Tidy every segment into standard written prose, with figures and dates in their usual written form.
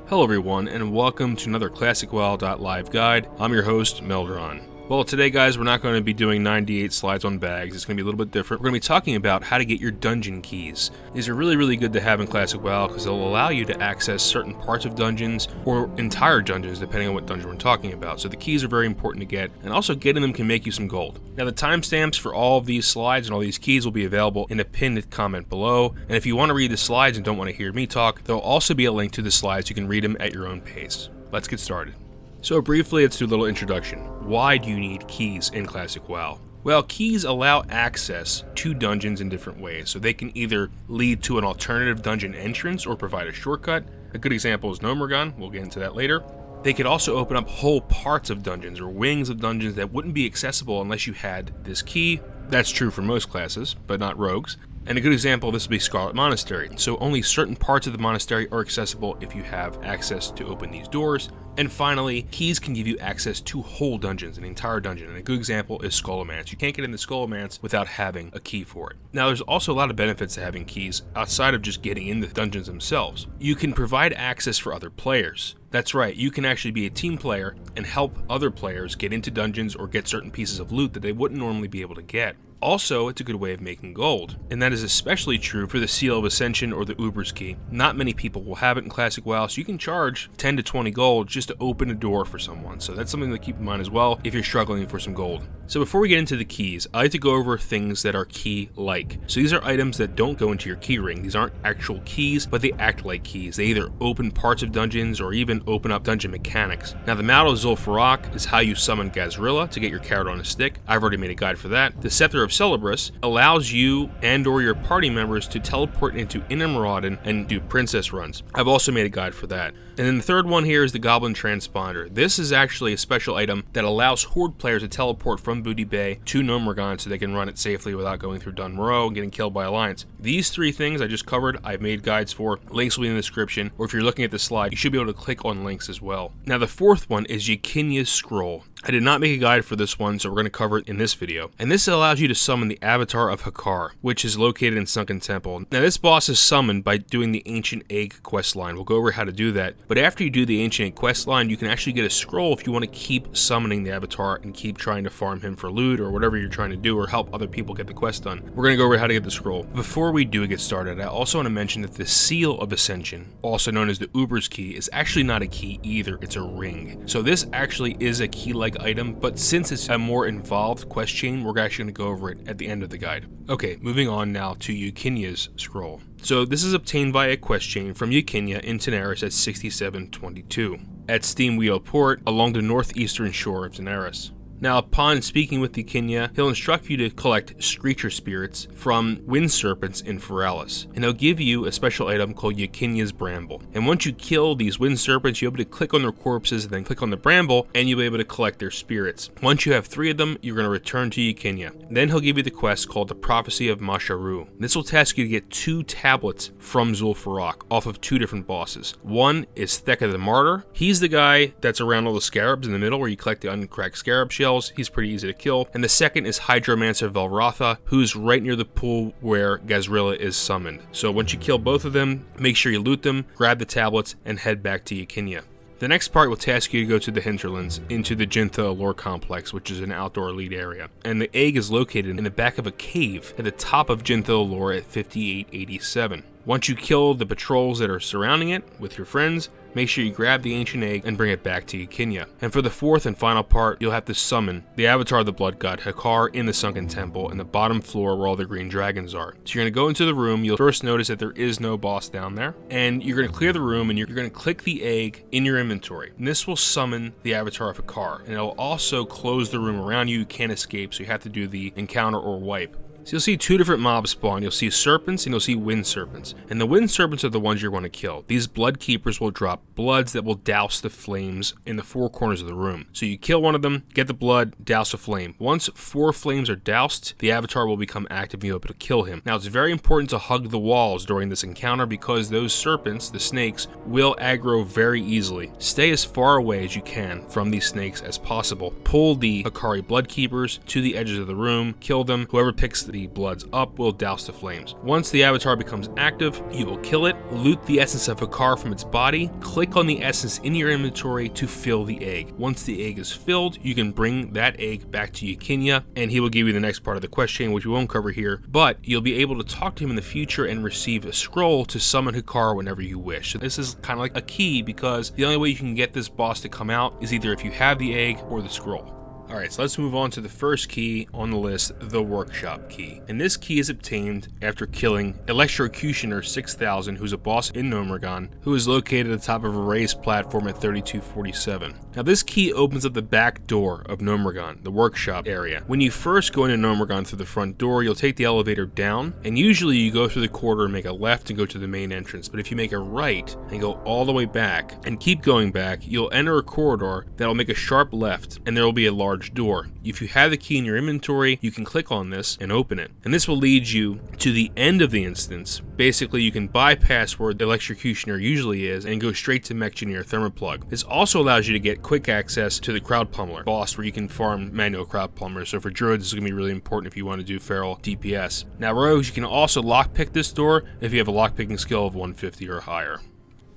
Hello everyone, and welcome to another ClassicWoW.live guide. I'm your host, Meldron. Well, today guys, we're not going to be doing 98 slides on bags. It's going to be a little bit different. We're going to be talking about how to get your dungeon keys. These are really good to have in Classic WoW because they'll allow you to access certain parts of dungeons or entire dungeons depending on what dungeon we're talking about. So the keys are very important to get, and also getting them can make you some gold. Now the timestamps for all of these slides and all these keys will be available in a pinned comment below, and if you want to read the slides and don't want to hear me talk, there'll also be a link to the slides. You can read them at your own pace. Let's get started. So briefly, let's do a little introduction. Why do you need keys in Classic WoW? Well, keys allow access to dungeons in different ways, so they can either lead to an alternative dungeon entrance or provide a shortcut. A good example is Gnomeregan, we'll get into that later. They could also open up whole parts of dungeons or wings of dungeons that wouldn't be accessible unless you had this key. That's true for most classes, but not rogues. And a good example of this would be Scarlet Monastery. So only certain parts of the monastery are accessible if you have access to open these doors. And finally, keys can give you access to whole dungeons, an entire dungeon. And a good example is Scholomance. You can't get into Scholomance without having a key for it. Now, there's also a lot of benefits to having keys outside of just getting in the dungeons themselves. You can provide access for other players. That's right, you can actually be a team player and help other players get into dungeons or get certain pieces of loot that they wouldn't normally be able to get. Also, it's a good way of making gold, and that is especially true for the Seal of Ascension or the Uber's Key. Not many people will have it in Classic WoW, so you can charge 10 to 20 gold just to open a door for someone, so that's something to keep in mind as well if you're struggling for some gold. So before we get into the keys, I like to go over things that are key-like. So these are items that don't go into your key ring. These aren't actual keys, but they act like keys. They either open parts of dungeons or even open up dungeon mechanics. Now the Mallet of Zul'Farrak is how you summon Gazrilla to get your carrot on a stick. I've already made a guide for that. The Scepter of Celebris allows you and or your party members to teleport into Inner Maraudon and do princess runs. I've also made a guide for that. And then the third one here is the Goblin Transponder. This is actually a special item that allows Horde players to teleport from Booty Bay to Gnomeregan so they can run it safely without going through Dun Morogh and getting killed by Alliance. These three things I just covered, I've made guides for. Links will be in the description, or if you're looking at the slide, you should be able to click on links as well. Now the fourth one is Ukenya's Scroll. I did not make a guide for this one, so we're going to cover it in this video. And this allows you to summon the Avatar of Hakar, which is located in Sunken Temple. Now this boss is summoned by doing the Ancient Egg questline. We'll go over how to do that. But after you do the Ancient Egg questline, you can actually get a scroll if you want to keep summoning the Avatar and keep trying to farm him for loot or whatever you're trying to do, or help other people get the quest done. We're going to go over how to get the scroll. Before we do get started, I also want to mention that the Seal of Ascension, also known as the Uber's Key, is actually not a key either. It's a ring. So this actually is a key-like item, but since it's a more involved quest chain, we're actually going to go over it at the end of the guide. Okay, moving on now to Ukenya's Scroll. So this is obtained via a quest chain from Ukenya in Tanaris at 6722 at Steamwheel Port along the northeastern shore of Tanaris. Now, upon speaking with Ukenya, he'll instruct you to collect Screecher Spirits from Wind Serpents in Feralis, and he'll give you a special item called Ukenya's Bramble. And once you kill these Wind Serpents, you'll be able to click on their corpses and then click on the Bramble, and you'll be able to collect their spirits. Once you have 3 of them, you're going to return to Ukenya. Then he'll give you the quest called the Prophecy of Masharu. This will task you to get 2 tablets from Zul'Farrak off of 2 different bosses. One is Theka the Martyr. He's the guy that's around all the scarabs in the middle where you collect the uncracked scarab shells. He's pretty easy to kill. And the second is Hydromancer Velratha, who's right near the pool where Gazrilla is summoned. So once you kill both of them, make sure you loot them, grab the tablets, and head back to Ukenya. The next part will task you to go to the hinterlands, into the Jintha Lore Complex, which is an outdoor elite area. And the egg is located in the back of a cave at the top of Jintha Lore at 5887. Once you kill the patrols that are surrounding it with your friends, make sure you grab the ancient egg and bring it back to Ukenya. And for the fourth and final part, you'll have to summon the Avatar of the Blood God, Hakar, in the Sunken Temple in the bottom floor where all the green dragons are. So you're going to go into the room, you'll first notice that there is no boss down there, and you're going to clear the room and you're going to click the egg in your inventory. And this will summon the Avatar of Hakar, and it'll also close the room around you. You can't escape, so you have to do the encounter or wipe. So you'll see 2 different mobs spawn. You'll see serpents and you'll see wind serpents. And the wind serpents are the ones you're going to kill. These blood keepers will drop bloods that will douse the flames in the 4 corners of the room. So you kill one of them, get the blood, douse a flame. Once 4 flames are doused, the avatar will become active and you'll be able to kill him. Now it's very important to hug the walls during this encounter because those serpents, the snakes, will aggro very easily. Stay as far away as you can from these snakes as possible. Pull the Hakari blood keepers to the edges of the room, kill them. Whoever picks the the bloods up will douse the flames. Once the avatar becomes active, you will kill it, loot the essence of Hakar from its body, click on the essence in your inventory to fill the egg. Once the egg is filled, you can bring that egg back to Ukenya, and he will give you the next part of the quest chain, which we won't cover here, but you'll be able to talk to him in the future and receive a scroll to summon Hakar whenever you wish. So this is kind of like a key, because the only way you can get this boss to come out is either if you have the egg or the scroll. Alright, so let's move on to the first key on the list, the workshop key. And this key is obtained after killing Electrocutioner 6000, who's a boss in Gnomeregan, who is located at the top of a raised platform at 3247. Now this key opens up the back door of Gnomeregan, the workshop area. When you first go into Gnomeregan through the front door, you'll take the elevator down, and usually you go through the corridor and make a left and go to the main entrance. But if you make a right and go all the way back and keep going back, you'll enter a corridor that'll make a sharp left, and there will be a large door. If you have the key in your inventory, you can click on this and open it. And this will lead you to the end of the instance. Basically, you can bypass where the Electrocutioner usually is and go straight to Mechgineer Thermoplug. This also allows you to get quick access to the Crowd Pummeler boss, where you can farm manual Crowd Pummeler. So for druids, this is going to be really important if you want to do feral DPS. Now rogues, you can also lockpick this door if you have a lockpicking skill of 150 or higher.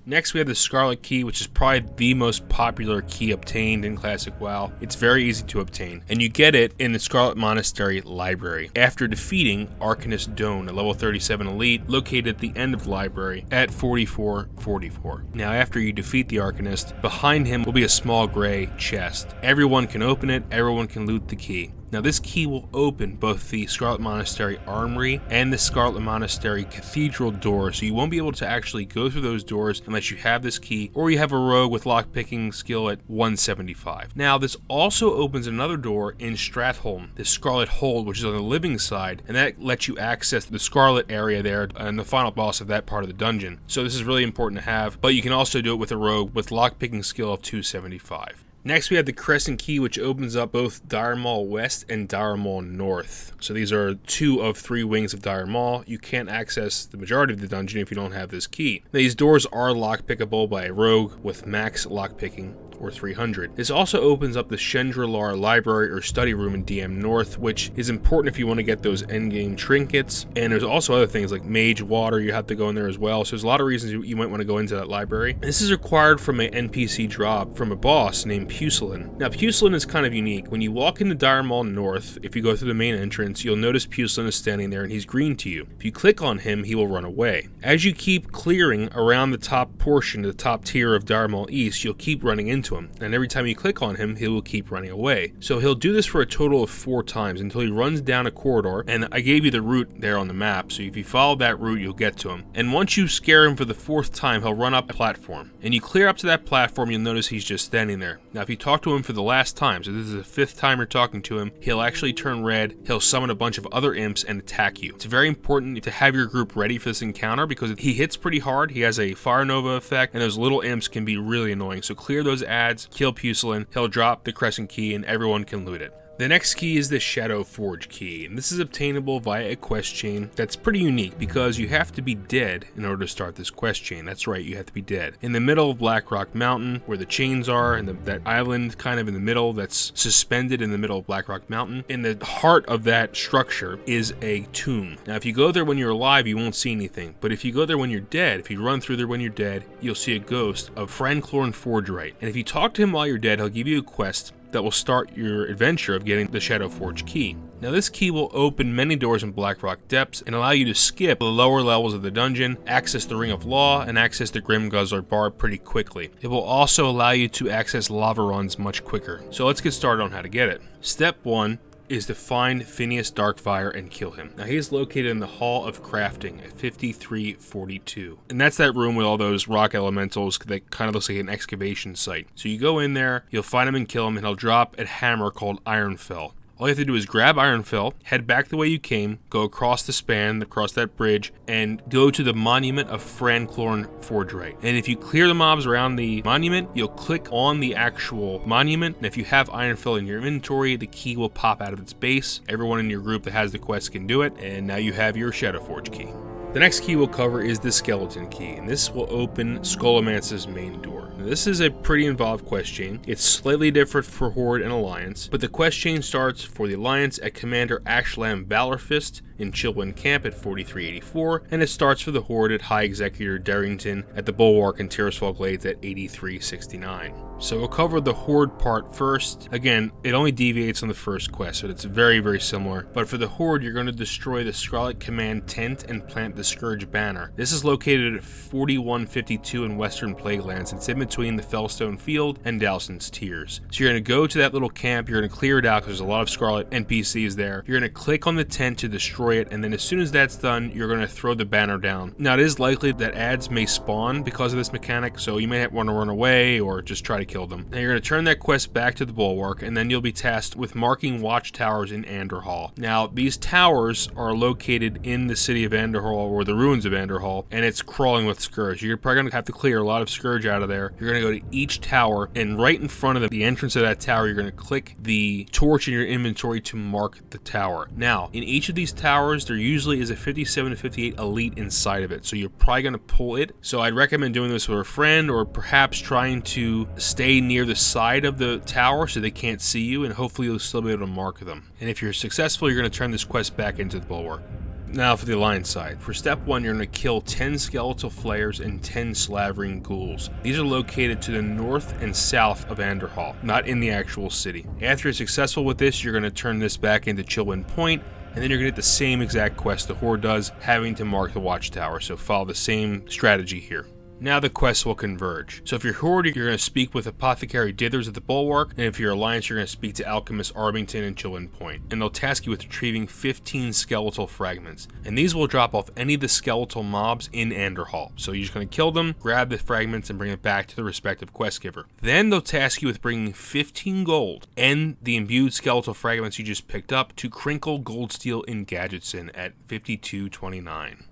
Next, we have the Scarlet key, which is probably the most popular key obtained in Classic WoW. It's very easy to obtain, and you get it in the Scarlet Monastery library after defeating Arcanist Doan, a level 37 elite, located at the end of the library at 4444. Now, after you defeat the Arcanist, behind him will be a small gray chest. Everyone can open it, everyone can loot the key. Now this key will open both the Scarlet Monastery Armory and the Scarlet Monastery Cathedral door, so you won't be able to actually go through those doors unless you have this key or you have a rogue with lockpicking skill at 175. Now this also opens another door in Stratholme, the Scarlet Hold, which is on the living side, and that lets you access the Scarlet area there and the final boss of that part of the dungeon. So this is really important to have, but you can also do it with a rogue with lockpicking skill of 275. Next, we have the Crescent key, which opens up both Dire Maul West and Dire Maul North. So these are 2 of 3 wings of Dire Maul. You can't access the majority of the dungeon if you don't have this key. Now, these doors are lockpickable by a rogue with max lockpicking, or 300. This also opens up the Chendralar Library or Study Room in DM North, which is important if you want to get those endgame trinkets. And there's also other things like Mage Water, you have to go in there as well. So there's a lot of reasons you might want to go into that library. This is required from an NPC drop from a boss named Pucelin. Now Pucelin is kind of unique. When you walk into Dire Maul North, if you go through the main entrance, you'll notice Pucelin is standing there and he's green to you. If you click on him, he will run away. As you keep clearing around the top portion, the top tier of Dire Maul East, you'll keep running into him, and every time you click on him, he will keep running away. So he'll do this for a total of 4 times until he runs down a corridor, and I gave you the route there on the map, so if you follow that route, you'll get to him. And once you scare him for the 4th time, he'll run up a platform, and you clear up to that platform, you'll notice he's just standing there. Now if you talk to him for the last time, so this is the 5th time you're talking to him, he'll actually turn red, he'll summon a bunch of other imps and attack you. It's very important to have your group ready for this encounter because he hits pretty hard, he has a Fire Nova effect, and those little imps can be really annoying. So clear those ads, kill Pucelin, he'll drop the Crescent key, and everyone can loot it. The next key is the Shadow Forge key, and this is obtainable via a quest chain that's pretty unique because you have to be dead in order to start this quest chain. That's right, you have to be dead. In the middle of Blackrock Mountain, where the chains are, and that island kind of in the middle that's suspended in the middle of Blackrock Mountain, in the heart of that structure is a tomb. Now if you go there when you're alive, you won't see anything, but if you go there when you're dead, if you run through there when you're dead, you'll see a ghost of Franclorn Forgerite. And if you talk to him while you're dead, he'll give you a quest that will start your adventure of getting the Shadow Forge key. Now this key will open many doors in Blackrock Depths and allow you to skip the lower levels of the dungeon, access the Ring of Law, and access the Grim Guzzler bar pretty quickly. It will also allow you to access lava runs much quicker. So let's get started on how to get it. Step 1 is to find Phineas Darkfire and kill him. Now he is located in the Hall of Crafting at 5342. And that's that room with all those rock elementals that kind of looks like an excavation site. So you go in there, you'll find him and kill him, and he'll drop a hammer called Ironfell. All you have to do is grab Ironfell, head back the way you came, go across the span, across that bridge, and go to the monument of Franclorn Forgerite. And if you clear the mobs around the monument, you'll click on the actual monument, and if you have Ironfell in your inventory, the key will pop out of its base. Everyone in your group that has the quest can do it, and now you have your Shadow Forge key. The next key we'll cover is the Skeleton key, and this will open Scolomance's main door. Now, this is a pretty involved quest chain. It's slightly different for Horde and Alliance, but the quest chain starts for the Alliance at Commander Ashlam Valorfist, in Chilwyn Camp at 4384, and it starts for the Horde at High Executor Darrington at the Bulwark and Tirisfal Glades at 8369. So we'll cover the Horde part first. Again, it only deviates on the first quest, so it's very, very similar. But for the Horde, you're going to destroy the Scarlet Command tent and plant the Scourge banner. This is located at 4152 in Western Plaguelands. It's in between the Fellstone Field and Dowson's Tears. So you're going to go to that little camp, you're going to clear it out because there's a lot of Scarlet NPCs there. You're going to click on the tent to destroy it, and then as soon as that's done, you're going to throw the banner down. Now, it is likely that adds may spawn because of this mechanic, so you may want to run away or just try to kill them. Now, you're going to turn that quest back to the Bulwark, and then you'll be tasked with marking watchtowers in Anderhall. Now, these towers are located in the city of Anderhall, or the ruins of Anderhall, and it's crawling with Scourge. You're probably going to have to clear a lot of Scourge out of there. You're going to go to each tower, and right in front of the entrance of that tower, you're going to click the torch in your inventory to mark the tower. Now, in each of these towers, there usually is a 57 to 58 elite inside of it, so you're probably going to pull it. So I'd recommend doing this with a friend, or perhaps trying to stay near the side of the tower so they can't see you, and hopefully you'll still be able to mark them. And if you're successful, you're going to turn this quest back into the Bulwark. Now for the Alliance side. For step 1, you're going to kill 10 skeletal flayers and 10 slavering ghouls. These are located to the north and south of Anderhall, not in the actual city. After you're successful with this, you're going to turn this back into Chilwyn Point, and then you're going to get the same exact quest the Horde does, having to mark the watchtower. So follow the same strategy here. Now the quests will converge. So if you're Horde, you're going to speak with Apothecary Dithers at the Bulwark, and if you're Alliance, you're going to speak to Alchemist Arbington and Chilwyn Point. And they'll task you with retrieving 15 skeletal fragments. And these will drop off any of the skeletal mobs in Anderhall. So you're just going to kill them, grab the fragments, and bring it back to the respective quest giver. Then they'll task you with bringing 15 gold and the imbued skeletal fragments you just picked up to Crinkle Goldsteel in Gadgetson at 5229.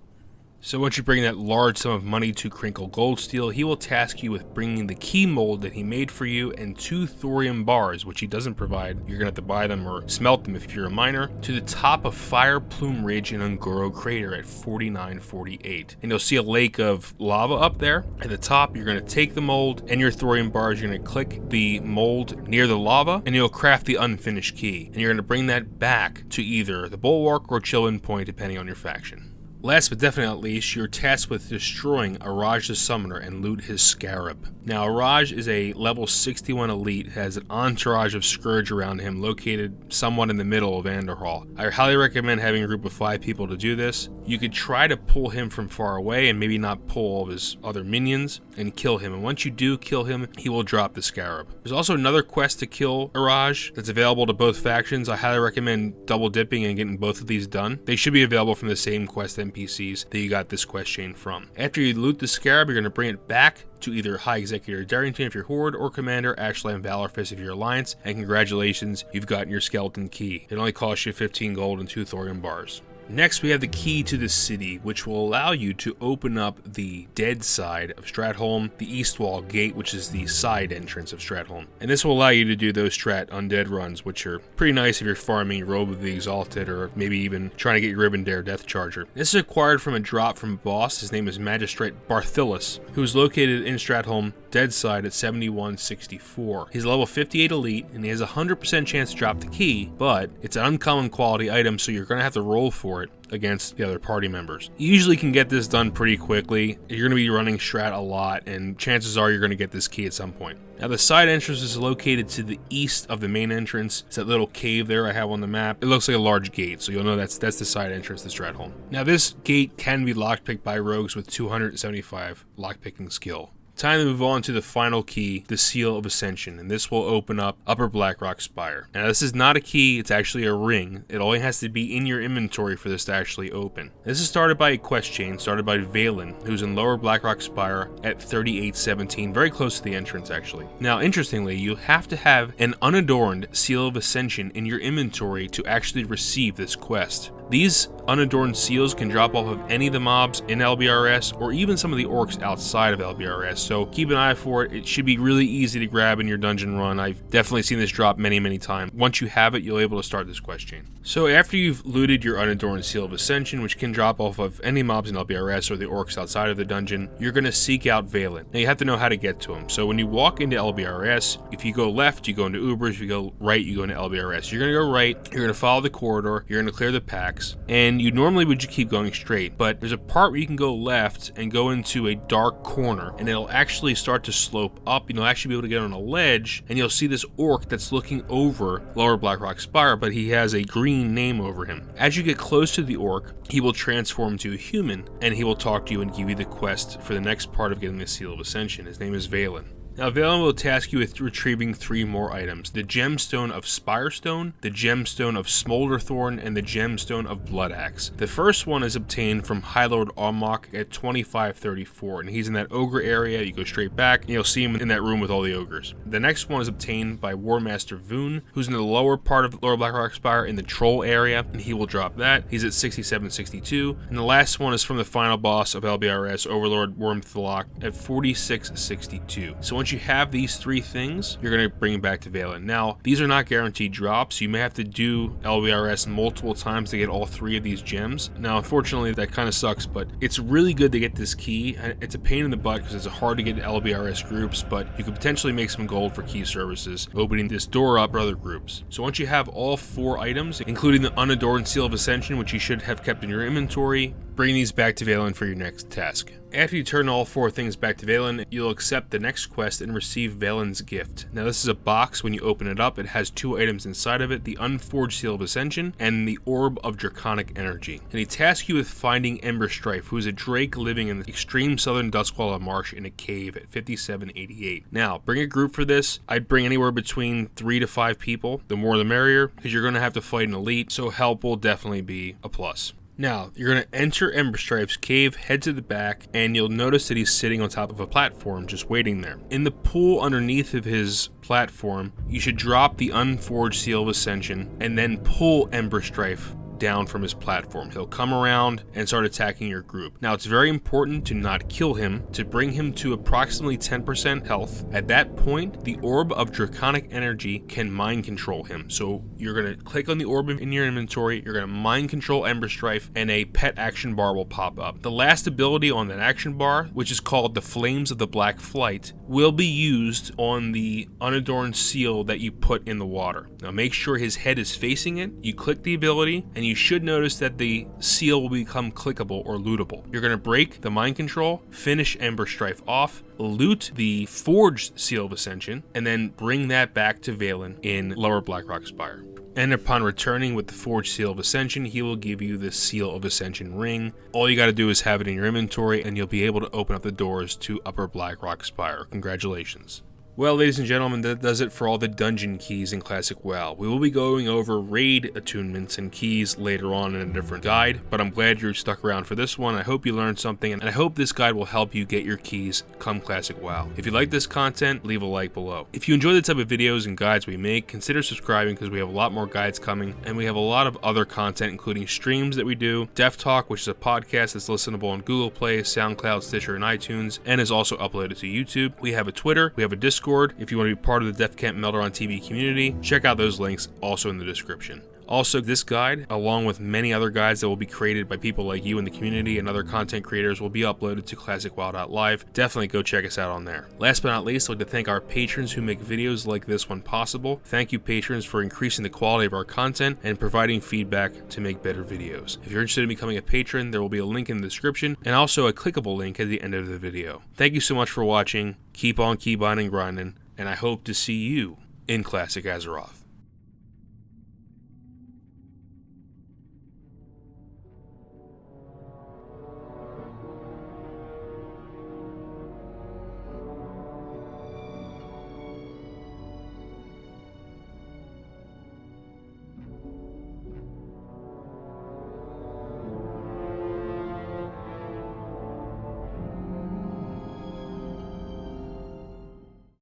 So once you bring that large sum of money to Crinkle Goldsteel, he will task you with bringing the key mold that he made for you and 2 thorium bars, which he doesn't provide. You're going to have to buy them or smelt them if you're a miner, to the top of Fire Plume Ridge in Ungoro Crater at 4948. And you'll see a lake of lava up there. At the top, you're going to take the mold and your thorium bars. You're going to click the mold near the lava, and you'll craft the unfinished key. And you're going to bring that back to either the Bulwark or Chilwyn Point, depending on your faction. Last but definitely not least, you're tasked with destroying Araj the Summoner and loot his scarab. Now, Araj is a level 61 elite, has an entourage of Scourge around him located somewhat in the middle of Anderhall. I highly recommend having a group of 5 people to do this. You could try to pull him from far away and maybe not pull all of his other minions and kill him. And once you do kill him, he will drop the scarab. There's also another quest to kill Araj that's available to both factions. I highly recommend double dipping and getting both of these done. They should be available from the same quest NPCs that you got this quest chain from. After you loot the scarab, you're going to bring it back to either High Executor Darrington if you're Horde, or Commander Ashland Valorfist if you're Alliance, and congratulations, you've gotten your skeleton key. It only costs you 15 gold and 2 thorium bars. Next, we have the key to the city, which will allow you to open up the dead side of Stratholme, the East Wall Gate, which is the side entrance of Stratholme. And this will allow you to do those Strat undead runs, which are pretty nice if you're farming Robe of the Exalted, or maybe even trying to get your Ribandare Death Charger. This is acquired from a drop from a boss. His name is Magistrate Barthilus, who is located in Stratholme, dead side at 7164. He's level 58 elite, and he has a 100% chance to drop the key, but it's an uncommon quality item, so you're going to have to roll for it against the other party members. You usually can get this done pretty quickly. You're going to be running Strat a lot, and chances are you're going to get this key at some point. Now, the side entrance is located to the east of the main entrance. It's that little cave there I have on the map. It looks like a large gate, so you'll know that's the side entrance to Stratholme. Now, this gate can be lockpicked by rogues with 275 lockpicking skill. Time to move on to the final key, the Seal of Ascension, and this will open up Upper Blackrock Spire. Now, this is not a key, it's actually a ring. It only has to be in your inventory for this to actually open. This is started by a quest chain, started by Valen, who's in Lower Blackrock Spire at 3817, very close to the entrance, actually. Now, interestingly, you have to have an unadorned Seal of Ascension in your inventory to actually receive this quest. These unadorned seals can drop off of any of the mobs in LBRS, or even some of the orcs outside of LBRS, so keep an eye for it. It should be really easy to grab in your dungeon run. I've definitely seen this drop many times. Once you have it, you'll be able to start this quest chain. So after you've looted your unadorned Seal of Ascension, which can drop off of any mobs in LBRS or the orcs outside of the dungeon, you're going to seek out Valen. Now, you have to know how to get to him. So when you walk into LBRS, if you go left, you go into Ubers. If you go right, you go into LBRS. You're going to go right, you're going to follow the corridor, you're going to clear the packs. 6. And you normally would just keep going straight, but there's a part where you can go left and go into a dark corner, and it'll actually start to slope up, and you'll actually be able to get on a ledge, and you'll see this orc that's looking over Lower Blackrock Spire, but he has a green name over him. As you get close to the orc, he will transform to a human, and he will talk to you and give you the quest for the next part of getting the Seal of Ascension. His name is Valen. Now, Valen will task you with retrieving 3 more items: the Gemstone of Spirestone, the Gemstone of Smolderthorn, and the Gemstone of Bloodaxe. The first one is obtained from High Lord Armok at 2534, and he's in that ogre area. You go straight back, and you'll see him in that room with all the ogres. The next one is obtained by Warmaster Voon, who's in the lower part of Lower Blackrock Spire in the Troll area, and he will drop that. He's at 6762. And the last one is from the final boss of LBRS, Overlord Wormthlock, at 4662. So once you have these 3 things, you're going to bring it back to Valen. Now, these are not guaranteed drops. You may have to do LBRS multiple times to get all 3 of these gems. Now, unfortunately, that kind of sucks, but it's really good to get this key. It's a pain in the butt because it's hard to get LBRS groups, but you could potentially make some gold for key services, opening this door up for other groups. So once you have all 4 items, including the Unadorned Seal of Ascension, which you should have kept in your inventory, bring these back to Valen for your next task. After you turn all 4 things back to Valen, you'll accept the next quest and receive Valen's gift. Now, this is a box. When you open it up, it has 2 items inside of it: the Unforged Seal of Ascension and the Orb of Draconic Energy. And he tasks you with finding Emberstrife, who is a drake living in the extreme southern Duskwalla Marsh in a cave at 5788. Now, bring a group for this. I'd bring anywhere between 3 to 5 people. The more the merrier, because you're going to have to fight an elite, so help will definitely be a plus. Now, you're going to enter Emberstrife's cave, head to the back, and you'll notice that he's sitting on top of a platform, just waiting there. In the pool underneath of his platform, you should drop the Unforged Seal of Ascension, and then pull Emberstrife down from his platform. He'll come around and start attacking your group. Now, it's very important to not kill him, to bring him to approximately 10% health. At that point, the Orb of Draconic Energy can mind control him. So you're going to click on the orb in your inventory, you're going to mind control Emberstrife, and a pet action bar will pop up. The last ability on that action bar, which is called the Flames of the Black Flight, will be used on the unadorned seal that you put in the water. Now, make sure his head is facing it. You click the ability, and you should notice that the seal will become clickable or lootable. You're going to break the mind control, finish Emberstrife off, loot the Forged Seal of Ascension, and then bring that back to Valen in Lower Blackrock Spire. And upon returning with the Forged Seal of Ascension, he will give you the Seal of Ascension ring. All you got to do is have it in your inventory, and you'll be able to open up the doors to Upper Blackrock Spire. Congratulations. Well, ladies and gentlemen, that does it for all the dungeon keys in Classic WoW. We will be going over raid attunements and keys later on in a different guide, but I'm glad you're stuck around for this one. I hope you learned something, and I hope this guide will help you get your keys come Classic WoW. If you like this content, leave a like below. If you enjoy the type of videos and guides we make, consider subscribing because we have a lot more guides coming, and we have a lot of other content, including streams that we do, DefTalk, which is a podcast that's listenable on Google Play, SoundCloud, Stitcher, and iTunes, and is also uploaded to YouTube. We have a Twitter, we have a Discord. If you want to be part of the DefCamp Melderon TV community, check out those links also in the description. Also, this guide, along with many other guides that will be created by people like you in the community and other content creators, will be uploaded to ClassicWoW.live. Definitely go check us out on there. Last but not least, I'd like to thank our patrons who make videos like this one possible. Thank you, patrons, for increasing the quality of our content and providing feedback to make better videos. If you're interested in becoming a patron, there will be a link in the description and also a clickable link at the end of the video. Thank you so much for watching. Keep on keybinding and grinding, and I hope to see you in Classic Azeroth.